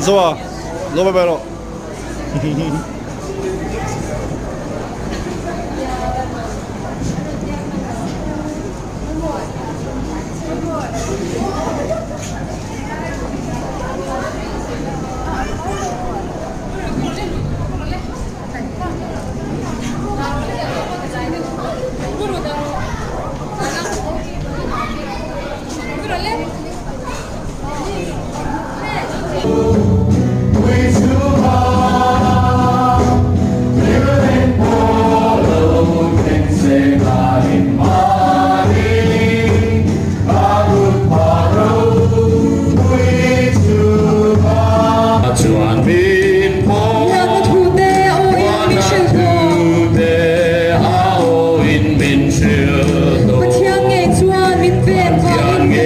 좋아. 너무 배로. We too hard. Mà thiang nghe chua min ven và in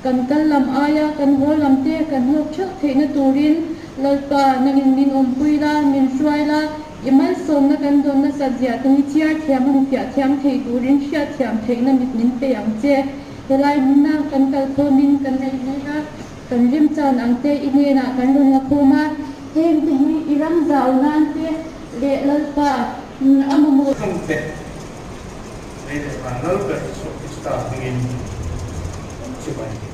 kan kal lam aya kan ho lam te kan hok thak theina turin lalpa nangin min ompui la min suai la iman som na kan don na sajia tani chiar thiam hum pia thiam thei turin hria thiam theina mit min pe ang che helai na kan kal kho min kan nei nei la kan rim chan ang te ine na kan ron la khoma hem te hi iram zau nan te le lalpa amamu không thể để mà nó được start begin chụp ảnh